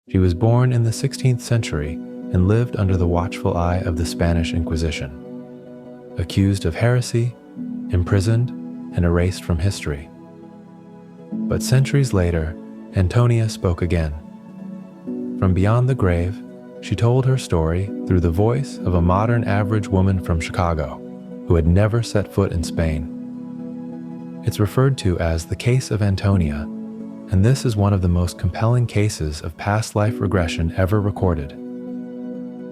She was born in the 16th century and lived under the watchful eye of the Spanish Inquisition. Accused of heresy, imprisoned, and erased from history. But centuries later, Antonia spoke again. From beyond the grave, she told her story through the voice of a modern average woman from Chicago who had never set foot in Spain. It's referred to as the Case of Antonia, and this is one of the most compelling cases of past life regression ever recorded.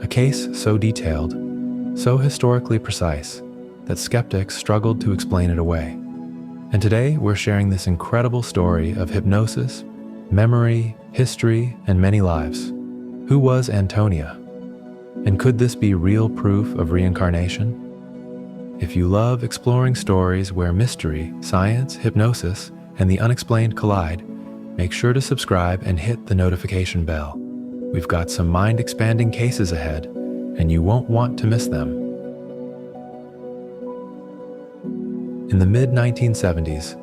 A case so detailed, so historically precise, that skeptics struggled to explain it away. And today we're sharing this incredible story of hypnosis, memory, history, and many lives. Who was Antonia? And could this be real proof of reincarnation? If you love exploring stories where mystery, science, hypnosis, and the unexplained collide, make sure to subscribe and hit the notification bell. We've got some mind-expanding cases ahead, and you won't want to miss them. In the mid-1970s,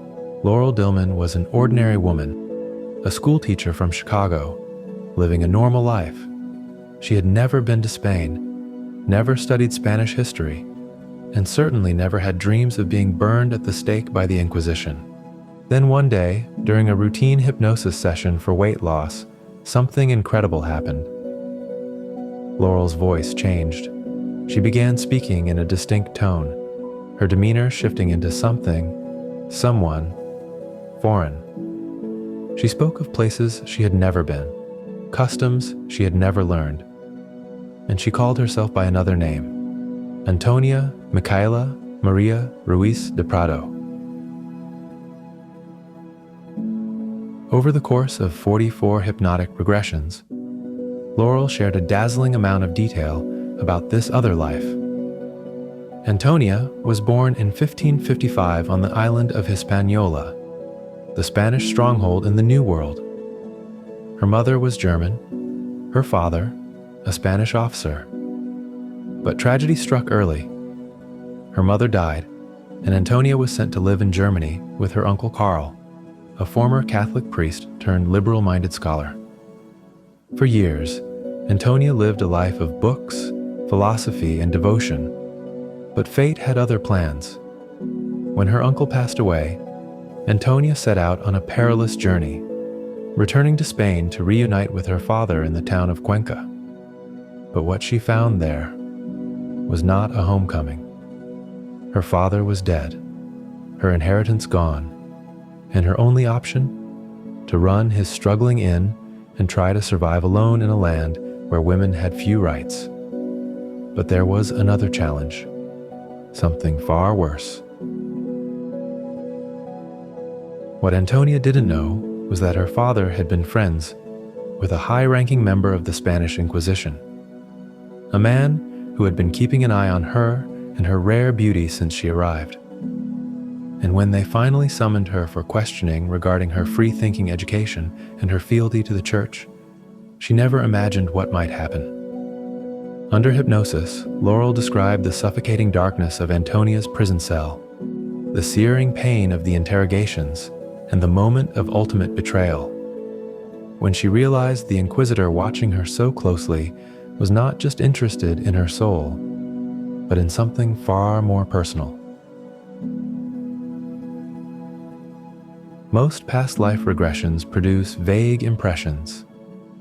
Laurel Dilmen was an ordinary woman, a schoolteacher from Chicago, living a normal life. She had never been to Spain, never studied Spanish history, and certainly never had dreams of being burned at the stake by the Inquisition. Then one day, during a routine hypnosis session for weight loss, something incredible happened. Laurel's voice changed. She began speaking in a distinct tone, her demeanor shifting into someone, foreign. She spoke of places she had never been, customs she had never learned, and she called herself by another name, Antonia Micaela Maria Ruiz de Prado. Over the course of 44 hypnotic regressions, Laurel shared a dazzling amount of detail about this other life. Antonia was born in 1555 on the island of Hispaniola, the Spanish stronghold in the New World. Her mother was German, her father, a Spanish officer. But tragedy struck early. Her mother died, and Antonia was sent to live in Germany with her uncle Karl, a former Catholic priest turned liberal-minded scholar. For years, Antonia lived a life of books, philosophy, and devotion, but fate had other plans. When her uncle passed away, Antonia set out on a perilous journey, returning to Spain to reunite with her father in the town of Cuenca. But what she found there was not a homecoming. Her father was dead, her inheritance gone, and her only option? To run his struggling inn and try to survive alone in a land where women had few rights. But there was another challenge, something far worse. What Antonia didn't know was that her father had been friends with a high-ranking member of the Spanish Inquisition, a man who had been keeping an eye on her and her rare beauty since she arrived. And when they finally summoned her for questioning regarding her free-thinking education and her fealty to the church, she never imagined what might happen. Under hypnosis, Laurel described the suffocating darkness of Antonia's prison cell, the searing pain of the interrogations, and the moment of ultimate betrayal. When she realized the Inquisitor watching her so closely was not just interested in her soul, but in something far more personal. Most past life regressions produce vague impressions,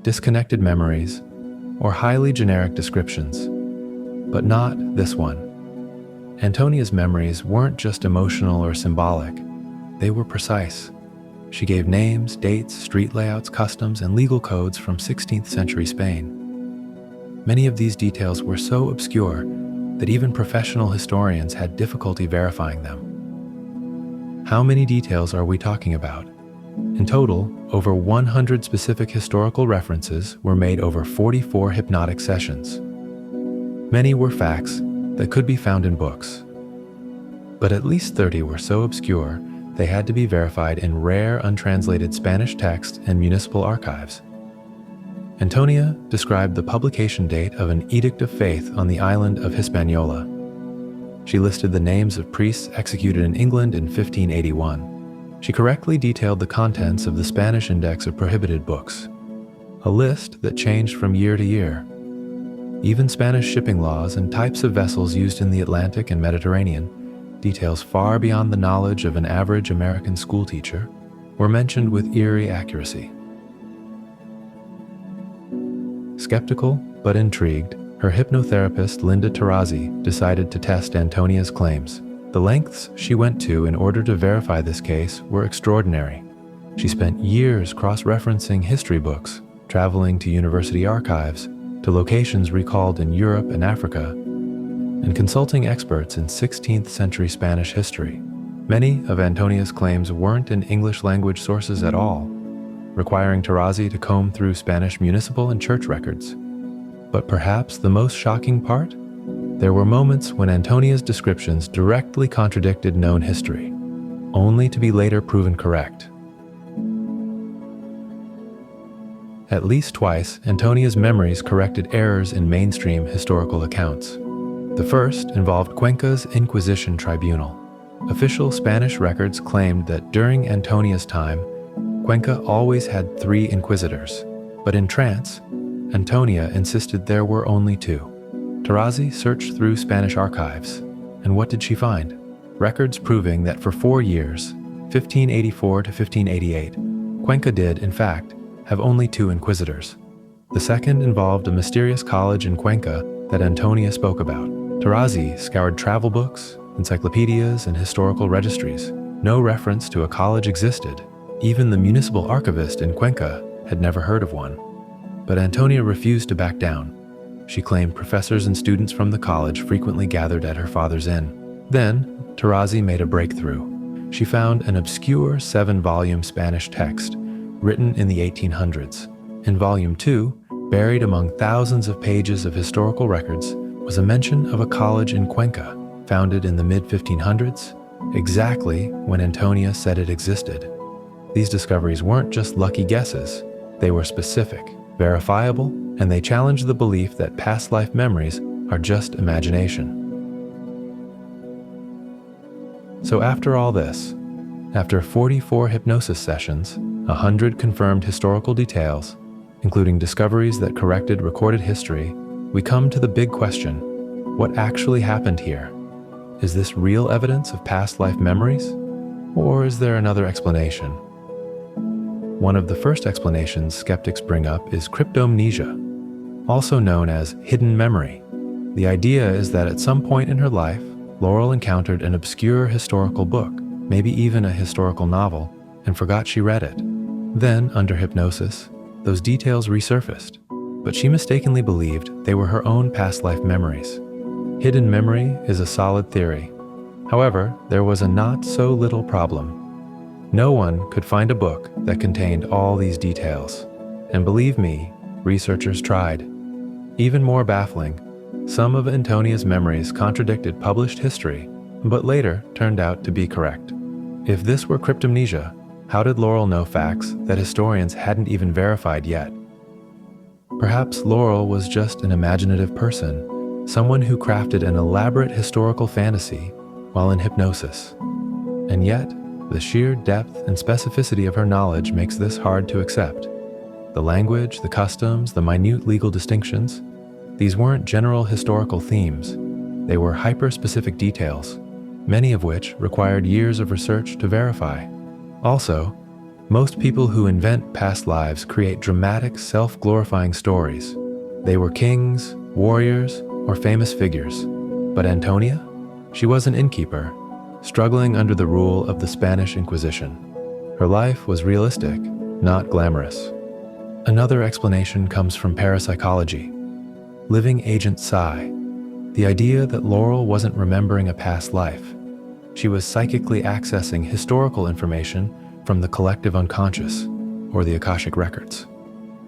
disconnected memories, or highly generic descriptions, but not this one. Antonia's memories weren't just emotional or symbolic, they were precise. She gave names, dates, street layouts, customs, and legal codes from 16th century Spain. Many of these details were so obscure that even professional historians had difficulty verifying them. How many details are we talking about? In total, over 100 specific historical references were made over 44 hypnotic sessions. Many were facts that could be found in books, but at least 30 were so obscure they had to be verified in rare, untranslated Spanish text and municipal archives. Antonia described the publication date of an edict of faith on the island of Hispaniola. She listed the names of priests executed in England in 1581. She correctly detailed the contents of the Spanish Index of Prohibited Books. a list that changed from year to year. Even Spanish shipping laws and types of vessels used in the Atlantic and Mediterranean, details far beyond the knowledge of an average American schoolteacher, were mentioned with eerie accuracy. Skeptical but intrigued, her hypnotherapist Linda Tarazzi decided to test Antonia's claims. The lengths she went to in order to verify this case were extraordinary. She spent years cross-referencing history books, traveling to university archives, to locations recalled in Europe and Africa, and consulting experts in 16th century Spanish history. Many of Antonia's claims weren't in English-language sources at all, requiring Tarazzi to comb through Spanish municipal and church records. But perhaps the most shocking part? There were moments when Antonia's descriptions directly contradicted known history, only to be later proven correct. At least twice, Antonia's memories corrected errors in mainstream historical accounts. The first involved Cuenca's Inquisition tribunal. Official Spanish records claimed that during Antonia's time, Cuenca always had 3 inquisitors, but in trance, Antonia insisted there were only 2. Tarazzi searched through Spanish archives, and what did she find? Records proving that for 4 years, 1584 to 1588, Cuenca did, in fact, have only 2 inquisitors. The second involved a mysterious college in Cuenca that Antonia spoke about. Tarazzi scoured travel books, encyclopedias, and historical registries. No reference to a college existed. Even the municipal archivist in Cuenca had never heard of one. But Antonia refused to back down. She claimed professors and students from the college frequently gathered at her father's inn. Then, Tarazzi made a breakthrough. She found an obscure 7-volume Spanish text written in the 1800s. In Volume 2, buried among thousands of pages of historical records, was a mention of a college in Cuenca, founded in the mid-1500s, exactly when Antonia said it existed. These discoveries weren't just lucky guesses, they were specific, verifiable, and they challenged the belief that past life memories are just imagination. So after all this, after 44 hypnosis sessions, 100 confirmed historical details, including discoveries that corrected recorded history, we come to the big question: what actually happened here? Is this real evidence of past life memories? Or is there another explanation? One of the first explanations skeptics bring up is cryptomnesia, also known as hidden memory. The idea is that at some point in her life, Laurel encountered an obscure historical book, maybe even a historical novel, and forgot she read it. Then, under hypnosis, those details resurfaced, but she mistakenly believed they were her own past life memories. Hidden memory is a solid theory. However, there was a not-so-little problem. No one could find a book that contained all these details. And believe me, researchers tried. Even more baffling, some of Antonia's memories contradicted published history, but later turned out to be correct. If this were cryptomnesia, how did Laurel know facts that historians hadn't even verified yet? Perhaps Laurel was just an imaginative person, someone who crafted an elaborate historical fantasy while in hypnosis. And yet, the sheer depth and specificity of her knowledge makes this hard to accept. The language, the customs, the minute legal distinctions, these weren't general historical themes. They were hyper-specific details, many of which required years of research to verify. Also, most people who invent past lives create dramatic, self-glorifying stories. They were kings, warriors, or famous figures. But Antonia? She was an innkeeper, struggling under the rule of the Spanish Inquisition. Her life was realistic, not glamorous. Another explanation comes from parapsychology. Living agent psi, the idea that Laurel wasn't remembering a past life. She was psychically accessing historical information from the collective unconscious, or the Akashic records.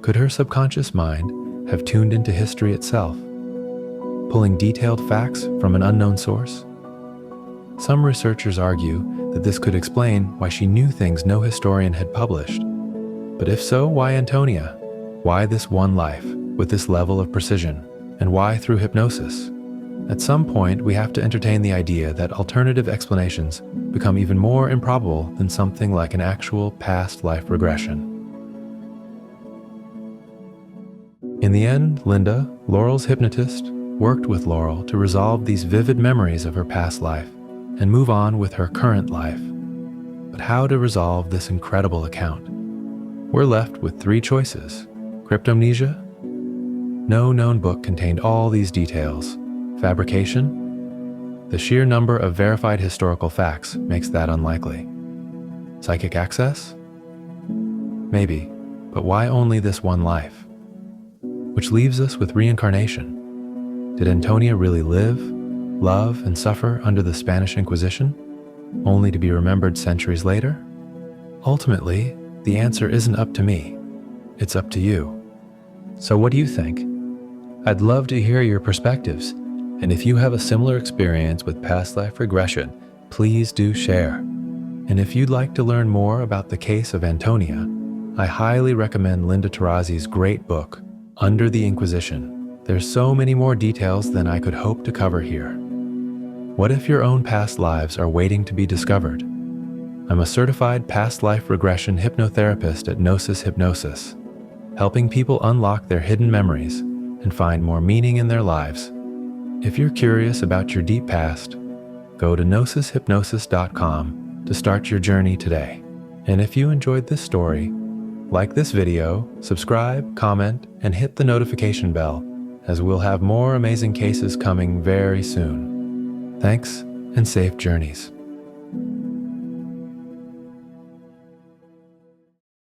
Could her subconscious mind have tuned into history itself, pulling detailed facts from an unknown source? Some researchers argue that this could explain why she knew things no historian had published. But if so, why Antonia? Why this one life, with this level of precision? And why through hypnosis? At some point, we have to entertain the idea that alternative explanations become even more improbable than something like an actual past life regression. In the end, Linda, Laurel's hypnotist, worked with Laurel to resolve these vivid memories of her past life and move on with her current life. But how to resolve this incredible account? We're left with 3 choices. Cryptomnesia? No known book contained all these details. Fabrication? The sheer number of verified historical facts makes that unlikely. Psychic access? Maybe, but why only this one life? Which leaves us with reincarnation. Did Antonia really live, love, and suffer under the Spanish Inquisition, only to be remembered centuries later? Ultimately, the answer isn't up to me. It's up to you. So what do you think? I'd love to hear your perspectives, and if you have a similar experience with past life regression, please do share. And if you'd like to learn more about the Case of Antonia, I highly recommend Linda Tarazi's great book, Under the Inquisition. There's so many more details than I could hope to cover here. What if your own past lives are waiting to be discovered? I'm a certified past life regression hypnotherapist at Gnosis Hypnosis, helping people unlock their hidden memories and find more meaning in their lives. If you're curious about your deep past, go to gnosishypnosis.com to start your journey today. And if you enjoyed this story, like this video, subscribe, comment, and hit the notification bell, as we'll have more amazing cases coming very soon. Thanks, and safe journeys.